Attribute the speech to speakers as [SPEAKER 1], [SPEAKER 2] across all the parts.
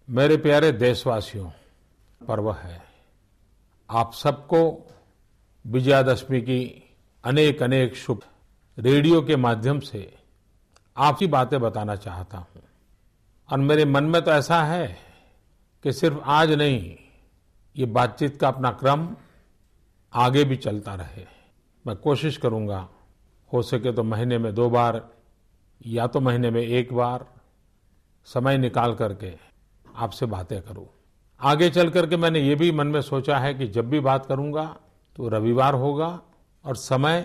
[SPEAKER 1] मेरे प्यारे देशवासियों, पर्व है। आप सबको विजयादशमी की अनेक अनेक शुभ। रेडियो के माध्यम से आपकी बातें बताना चाहता हूं और मेरे मन में तो ऐसा है कि सिर्फ आज नहीं, ये बातचीत का अपना क्रम आगे भी चलता रहे। मैं कोशिश करूंगा, हो सके तो महीने में 2 बार या तो महीने में 1 बार समय निकाल करके आपसे बातें करूं। आगे चल करके मैंने ये भी मन में सोचा है कि जब भी बात करूंगा तो रविवार होगा और समय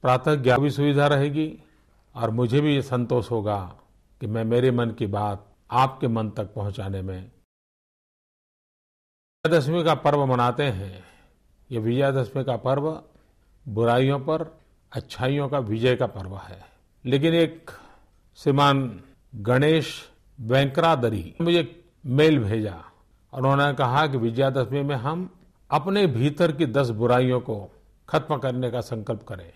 [SPEAKER 1] प्रातः 11 की सुविधा रहेगी और मुझे भी ये संतोष होगा कि मैं मेरे मन की बात आपके मन तक पहुंचाने में। विजयादशमी का पर्व मनाते हैं। ये विजयादशमी का पर्व बुराइयों पर अच्छाइयों का विजय का पर्व है। लेकिन एक श्रीमान गणेश वेंकरादरी मुझे मेल भेजा और उन्होंने कहा कि विजयादशमी में हम अपने भीतर की 10 बुराइयों को खत्म करने का संकल्प करें।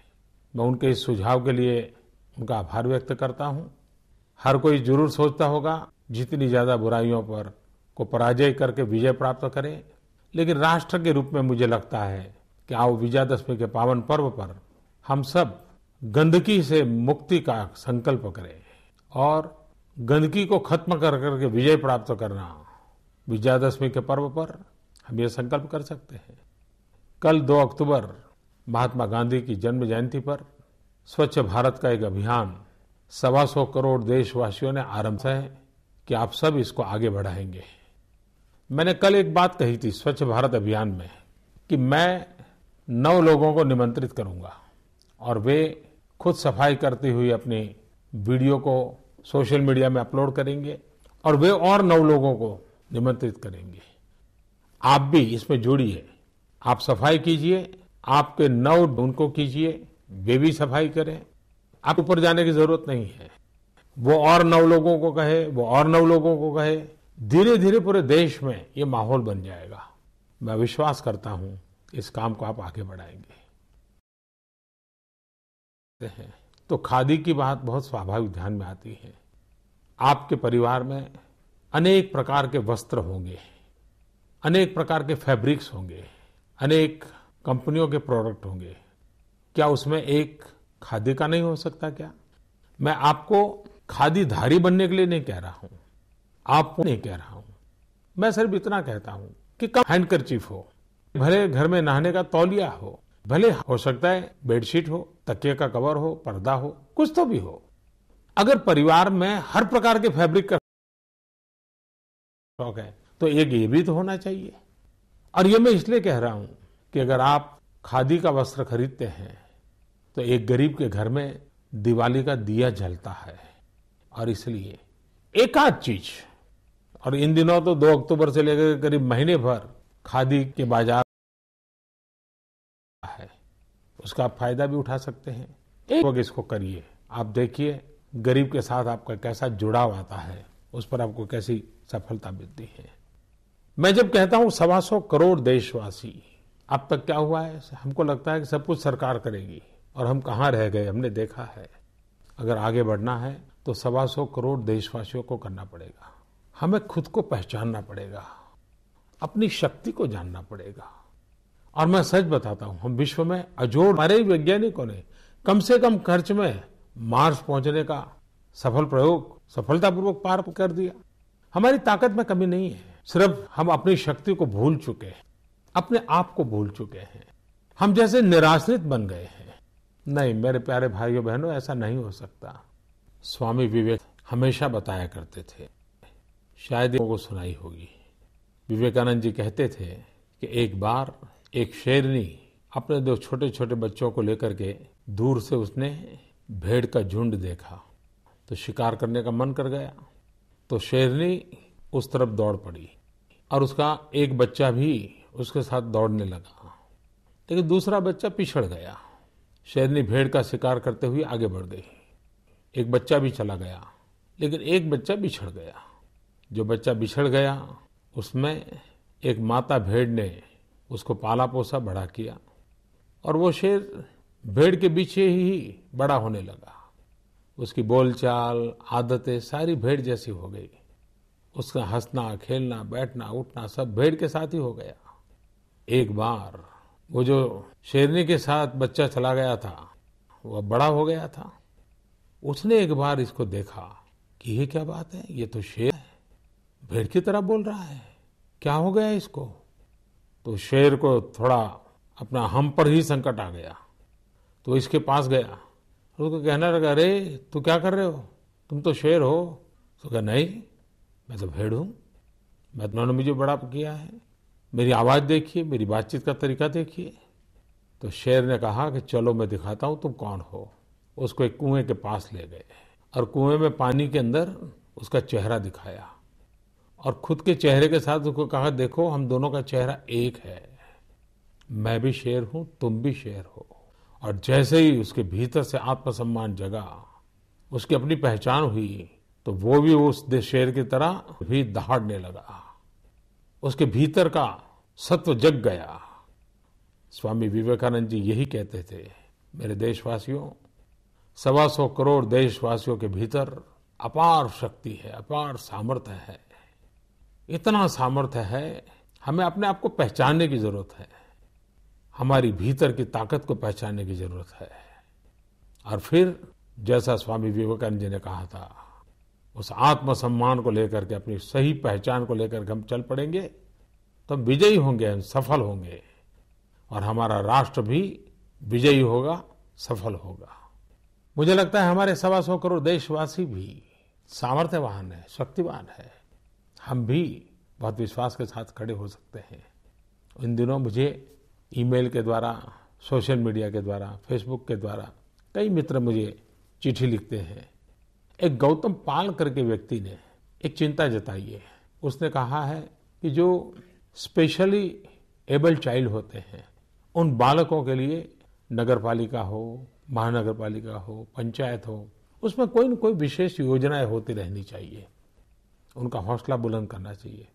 [SPEAKER 1] मैं उनके इस सुझाव के लिए उनका आभार व्यक्त करता हूं। हर कोई जरूर सोचता होगा जितनी ज्यादा बुराइयों पर को पराजय करके विजय प्राप्त करें, लेकिन राष्ट्र के रूप में मुझे लगता है कि आओ विजयादशमी के पावन पर्व पर हम सब गंदगी से मुक्ति का संकल्प करें और गंदगी को खत्म कर करके विजय प्राप्त करना। विजयादशमी के पर्व पर हम ये संकल्प कर सकते हैं। कल 2 अक्टूबर महात्मा गांधी की जन्म जयंती पर स्वच्छ भारत का एक अभियान 125 करोड़ देशवासियों ने आरंभ है कि आप सब इसको आगे बढ़ाएंगे। मैंने कल एक बात कही थी स्वच्छ भारत अभियान में कि मैं 9 लोगों को निमंत्रित करूंगा और वे खुद सफाई करती हुई अपनी वीडियो को सोशल मीडिया में अपलोड करेंगे और वे और 9 लोगों को निमंत्रित करेंगे। आप भी इसमें जुड़िए, आप सफाई कीजिए, आपके 9 उनको कीजिए, वे भी सफाई करें। आप ऊपर जाने की जरूरत नहीं है। वो और 9 लोगों को कहे, वो और 9 लोगों को कहे, धीरे धीरे पूरे देश में ये माहौल बन जाएगा। मैं विश्वास करता हूं इस काम को आप आगे बढ़ाएंगे। तो खादी की बात बहुत स्वाभाविक ध्यान में आती है। आपके परिवार में अनेक प्रकार के वस्त्र होंगे, अनेक प्रकार के फैब्रिक्स होंगे, अनेक कंपनियों के प्रोडक्ट होंगे। क्या उसमें एक खादी का नहीं हो सकता क्या? मैं आपको खादीधारी बनने के लिए नहीं कह रहा हूं, आपको नहीं कह रहा हूं। मैं सिर्फ इतना कहता हूं कि कम हैंडकरचीफ हो, भले घर में नहाने का तौलिया हो, भले हो सकता है बेडशीट हो, तकिए का कवर हो, पर्दा हो, कुछ तो भी हो। अगर परिवार में हर प्रकार के फैब्रिक का शौक है तो एक ये भी तो होना चाहिए। और ये मैं इसलिए कह रहा हूं कि अगर आप खादी का वस्त्र खरीदते हैं तो एक गरीब के घर में दिवाली का दिया जलता है। और इसलिए एक आध चीज, और इन दिनों तो 2 अक्टूबर से लेकर करीब महीने भर खादी के बाजार है, उसका आप फायदा भी उठा सकते हैं। एक वक्त इसको करिए, आप देखिए गरीब के साथ आपका कैसा जुड़ाव आता है, उस पर आपको कैसी सफलता मिलती है। मैं जब कहता हूं 125 करोड़ देशवासी, अब तक क्या हुआ है, हमको लगता है कि सब कुछ सरकार करेगी और हम कहां रह गए। हमने देखा है अगर आगे बढ़ना है तो 125 करोड़ देशवासियों को करना पड़ेगा। हमें खुद को पहचानना पड़ेगा, अपनी शक्ति को जानना पड़ेगा। और मैं सच बताता हूं, हम विश्व में अजोड़, हमारे वैज्ञानिकों ने कम से कम खर्च में मार्स पहुंचने का सफल प्रयोग सफलतापूर्वक पार कर दिया। हमारी ताकत में कमी नहीं है, सिर्फ हम अपनी शक्ति को भूल चुके हैं, अपने आप को भूल चुके हैं। हम जैसे निराश्रित बन गए हैं। नहीं मेरे प्यारे भाइयों बहनों, ऐसा नहीं हो सकता। स्वामी विवेक हमेशा बताया करते थे, शायद को सुनाई होगी। विवेकानंद जी कहते थे कि एक बार एक शेरनी अपने 2 छोटे छोटे बच्चों को लेकर के दूर से उसने भेड़ का झुंड देखा तो शिकार करने का मन कर गया। तो शेरनी उस तरफ दौड़ पड़ी और उसका एक बच्चा भी उसके साथ दौड़ने लगा, लेकिन दूसरा बच्चा पिछड़ गया। शेरनी भेड़ का शिकार करते हुए आगे बढ़ गई। एक बच्चा भी चला गया, लेकिन एक बच्चा बिछड़ गया। जो बच्चा बिछड़ गया उसमें एक माता भेड़ ने उसको पाला पोसा बड़ा किया और वो शेर भेड़ के पीछे ही बड़ा होने लगा। उसकी बोलचाल, आदतें सारी भेड़ जैसी हो गई। उसका हंसना, खेलना, बैठना, उठना सब भेड़ के साथ ही हो गया। एक बार वो जो शेरनी के साथ बच्चा चला गया था, वो बड़ा हो गया था। उसने एक बार इसको देखा कि ये क्या बात है, ये तो शेर है, भेड़ की तरह बोल रहा है, क्या हो गया इसको। तो शेर को थोड़ा अपना हम पर ही संकट आ गया, तो इसके पास गया और उसको कहने लगा, अरे तू क्या कर रहे हो, तुम तो शेर हो। तो कहा, नहीं मैं तो भेड़ हूं, मैं तुमने मुझे बड़ा किया है, मेरी आवाज देखिए, मेरी बातचीत का तरीका देखिए। तो शेर ने कहा कि चलो मैं दिखाता हूं तुम कौन हो। उसको एक कुएं के पास ले गए और कुएं में पानी के अंदर उसका चेहरा दिखाया और खुद के चेहरे के साथ उसको कहा, देखो हम दोनों का चेहरा एक है, मैं भी शेर हूं, तुम भी शेर हो। और जैसे ही उसके भीतर से आत्मसम्मान जगा, उसकी अपनी पहचान हुई, तो वो भी उस शेर की तरह भी दहाड़ने लगा। उसके भीतर का सत्व जग गया। स्वामी विवेकानंद जी यही कहते थे, मेरे देशवासियों, 125 करोड़ देशवासियों के भीतर अपार शक्ति है, अपार सामर्थ्य है। इतना सामर्थ्य है, हमें अपने आप को पहचानने की जरूरत है, हमारी भीतर की ताकत को पहचानने की जरूरत है। और फिर जैसा स्वामी विवेकानंद जी ने कहा था, उस आत्मसम्मान को लेकर के, अपनी सही पहचान को लेकर के हम चल पड़ेंगे तो हम विजयी होंगे, हम सफल होंगे और हमारा राष्ट्र भी विजयी होगा, सफल होगा। मुझे लगता है हमारे 125 करोड़ देशवासी भी सामर्थ्यवान है, शक्तिवान है। हम भी बहुत विश्वास के साथ खड़े हो सकते हैं। इन दिनों मुझे ईमेल के द्वारा, सोशल मीडिया के द्वारा, फेसबुक के द्वारा कई मित्र मुझे चिट्ठी लिखते हैं। एक गौतम पाल करके व्यक्ति ने एक चिंता जताई है। उसने कहा है कि जो स्पेशली एबल्ड चाइल्ड होते हैं, उन बालकों के लिए नगर पालिका हो, महानगर पालिका हो, पंचायत हो, उसमें कोई न कोई विशेष योजनाएं होती रहनी चाहिए, उनका हौसला बुलंद करना चाहिए।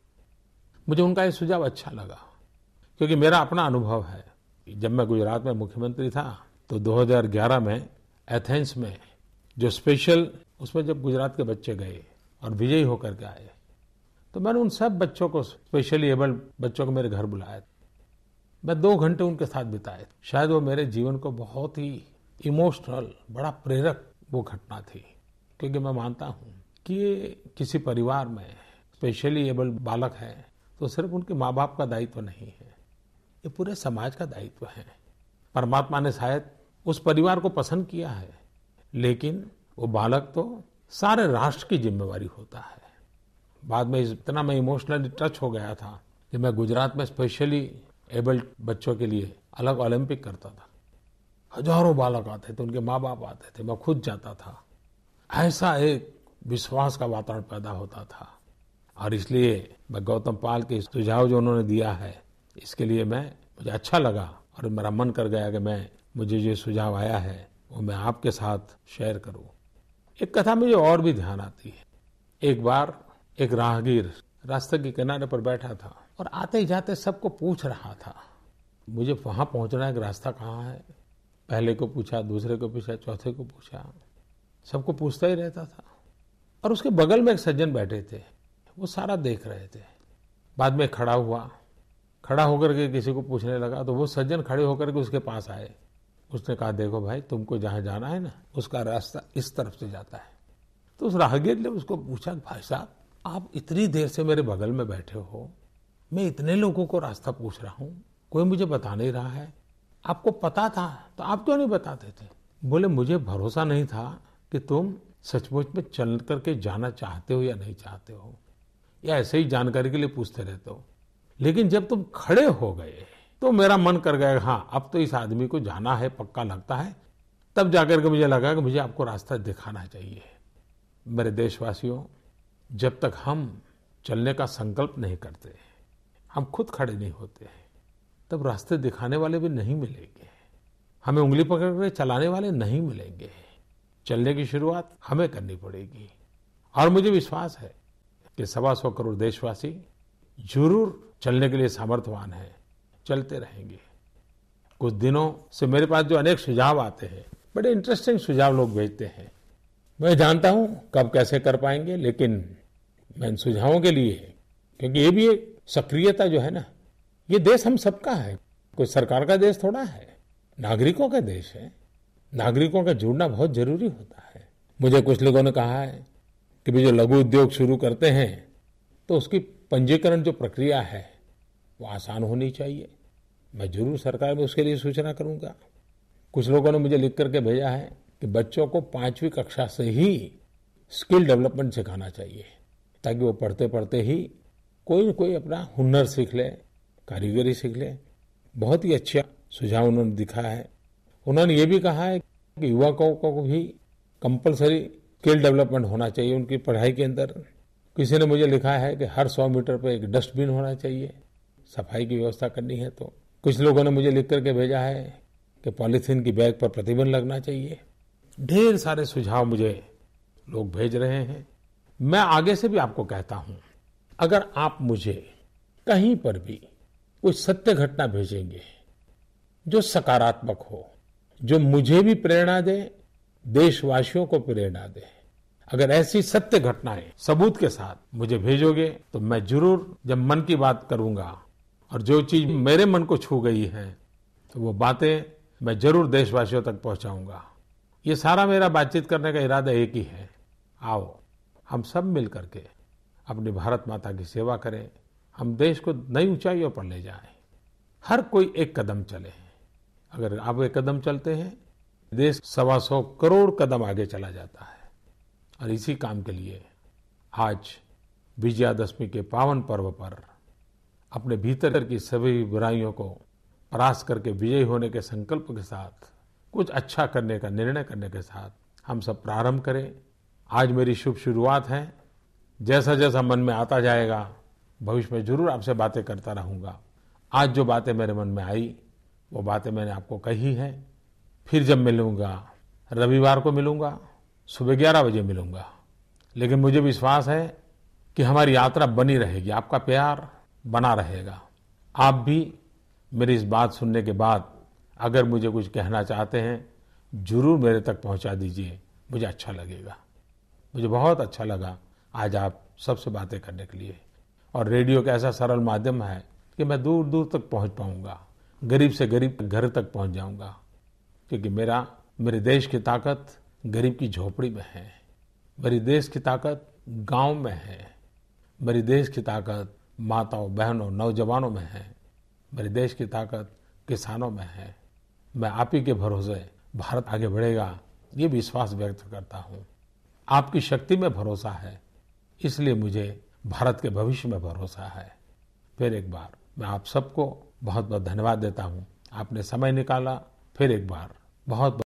[SPEAKER 1] मुझे उनका ये सुझाव अच्छा लगा, क्योंकि मेरा अपना अनुभव है। जब मैं गुजरात में मुख्यमंत्री था तो 2011 में एथेंस में जो स्पेशल, उसमें जब गुजरात के बच्चे गए और विजयी होकर के आए, तो मैंने उन सब बच्चों को, स्पेशली एबल्ड बच्चों को मेरे घर बुलाया। मैं 2 घंटे उनके साथ बिताए। शायद वो मेरे जीवन को बहुत ही इमोशनल, बड़ा प्रेरक वो घटना थी, क्योंकि मैं मानता हूं कि ये किसी परिवार में स्पेशली एबल्ड बालक है तो सिर्फ उनके माँ बाप का दायित्व नहीं है, ये पूरे समाज का दायित्व है। परमात्मा ने शायद उस परिवार को पसंद किया है, लेकिन वो बालक तो सारे राष्ट्र की जिम्मेवारी होता है। बाद में इतना मैं इमोशनली टच हो गया था कि मैं गुजरात में स्पेशली एबल्ड बच्चों के लिए अलग ओलंपिक करता था। हजारों बालक आते थे, उनके माँ बाप आते थे, मैं खुद जाता था। ऐसा एक विश्वास का वातावरण पैदा होता था। और इसलिए मैं गौतम पाल के सुझाव जो उन्होंने दिया है, इसके लिए मुझे अच्छा लगा और मेरा मन कर गया कि मुझे जो सुझाव आया है वो मैं आपके साथ शेयर करूं। एक कथा मुझे और भी ध्यान आती है। एक बार एक राहगीर रास्ते के किनारे पर बैठा था और आते ही जाते सबको पूछ रहा था, मुझे वहां पहुंचना है कि रास्ता कहाँ है। पहले को पूछा, दूसरे को पूछा, चौथे को पूछा, सबको पूछता ही रहता था। और उसके बगल में एक सज्जन बैठे थे, वो सारा देख रहे थे। बाद में खड़ा हुआ, खड़ा होकर के किसी को पूछने लगा, तो वो सज्जन खड़े होकर के उसके पास आए। उसने कहा, देखो भाई, तुमको जहां जाना है ना, उसका रास्ता इस तरफ से जाता है। तो उस राहगीर ने उसको पूछा, भाई साहब, आप इतनी देर से मेरे बगल में बैठे हो, मैं इतने लोगों को रास्ता पूछ रहा हूं, कोई मुझे बता नहीं रहा है, आपको पता था तो आप क्यों नहीं बताते थे? बोले, मुझे भरोसा नहीं था कि तुम सचमुच में चल करके जाना चाहते हो या नहीं चाहते हो, या ऐसे ही जानकारी के लिए पूछते रहते हो। लेकिन जब तुम खड़े हो गए तो मेरा मन कर गया, हाँ अब तो इस आदमी को जाना है, पक्का लगता है। तब जाकर के मुझे लगा कि मुझे आपको रास्ता दिखाना चाहिए। मेरे देशवासियों, जब तक हम चलने का संकल्प नहीं करते, हम खुद खड़े नहीं होते, तब रास्ते दिखाने वाले भी नहीं मिलेंगे, हमें उंगली पकड़ कर चलाने वाले नहीं मिलेंगे। चलने की शुरुआत हमें करनी पड़ेगी। और मुझे विश्वास है कि 125 करोड़ देशवासी जरूर चलने के लिए सामर्थ्यवान हैं, चलते रहेंगे। कुछ दिनों से मेरे पास जो अनेक सुझाव आते हैं, बड़े इंटरेस्टिंग सुझाव लोग भेजते हैं। मैं जानता हूं कब कैसे कर पाएंगे, लेकिन मैं इन सुझावों के लिए, क्योंकि ये भी एक सक्रियता जो है ना, ये देश हम सबका है, कोई सरकार का देश थोड़ा है, नागरिकों का देश है। नागरिकों का जुड़ना बहुत जरूरी होता है। मुझे कुछ लोगों ने कहा है कि भी जो लघु उद्योग शुरू करते हैं तो उसकी पंजीकरण जो प्रक्रिया है वो आसान होनी चाहिए। मैं जरूर सरकार में उसके लिए सूचना करूंगा। कुछ लोगों ने मुझे लिख करके भेजा है कि बच्चों को 5वीं कक्षा से ही स्किल डेवलपमेंट सिखाना चाहिए, ताकि वो पढ़ते पढ़ते ही कोई न कोई अपना हुनर सीख ले, कारीगरी सीख ले। बहुत ही अच्छा सुझाव उन्होंने दिखा है। उन्होंने ये भी कहा है कि युवकों को भी कंपलसरी स्किल डेवलपमेंट होना चाहिए उनकी पढ़ाई के अंदर। किसी ने मुझे लिखा है कि हर 100 मीटर पर एक डस्टबिन होना चाहिए, सफाई की व्यवस्था करनी है। तो कुछ लोगों ने मुझे लिख करके भेजा है कि पॉलीथीन की बैग पर प्रतिबंध लगना चाहिए। ढेर सारे सुझाव मुझे लोग भेज रहे हैं। मैं आगे से भी आपको कहता हूं, अगर आप मुझे कहीं पर भी कोई सत्य घटना भेजेंगे जो सकारात्मक हो, जो मुझे भी प्रेरणा दे, देशवासियों को प्रेरणा दे, अगर ऐसी सत्य घटनाएं सबूत के साथ मुझे भेजोगे तो मैं जरूर जब मन की बात करूंगा और जो चीज मेरे मन को छू गई है तो वो बातें मैं जरूर देशवासियों तक पहुंचाऊंगा। ये सारा मेरा बातचीत करने का इरादा एक ही है, आओ हम सब मिल करके अपनी भारत माता की सेवा करें, हम देश को नई ऊंचाइयों पर ले जाएं। हर कोई एक कदम चले। अगर आप एक कदम चलते हैं, देश 125 करोड़ कदम आगे चला जाता है। और इसी काम के लिए आज विजयादशमी के पावन पर्व पर अपने भीतर की सभी बुराइयों को परास्त करके विजयी होने के संकल्प के साथ, कुछ अच्छा करने का निर्णय करने के साथ हम सब प्रारंभ करें। आज मेरी शुभ शुरुआत है। जैसा जैसा मन में आता जाएगा भविष्य में जरूर आपसे बातें करता रहूंगा। आज जो बातें मेरे मन में आई वो बातें मैंने आपको कही है। फिर जब मिलूंगा, रविवार को मिलूंगा, सुबह 11 बजे मिलूंगा। लेकिन मुझे विश्वास है कि हमारी यात्रा बनी रहेगी, आपका प्यार बना रहेगा। आप भी मेरी इस बात सुनने के बाद अगर मुझे कुछ कहना चाहते हैं, जरूर मेरे तक पहुंचा दीजिए, मुझे अच्छा लगेगा। मुझे बहुत अच्छा लगा आज आप सबसे बातें करने के लिए। और रेडियो का ऐसा सरल माध्यम है कि मैं दूर दूर तक पहुंच पाऊंगा, गरीब से गरीब घर तक पहुंच जाऊंगा। क्योंकि मेरे देश की ताकत गरीब की झोपड़ी में है, मेरी देश की ताकत गांव में है, मेरी देश की ताकत माताओं, बहनों, नौजवानों में है, मेरे देश की ताकत किसानों में है। मैं आप ही के भरोसे भारत आगे बढ़ेगा, ये विश्वास व्यक्त करता हूँ। आपकी शक्ति में भरोसा है, इसलिए मुझे भारत के भविष्य में भरोसा है। फिर एक बार मैं आप सबको बहुत बहुत धन्यवाद देता हूँ। आपने समय निकाला, फिर एक बार बहुत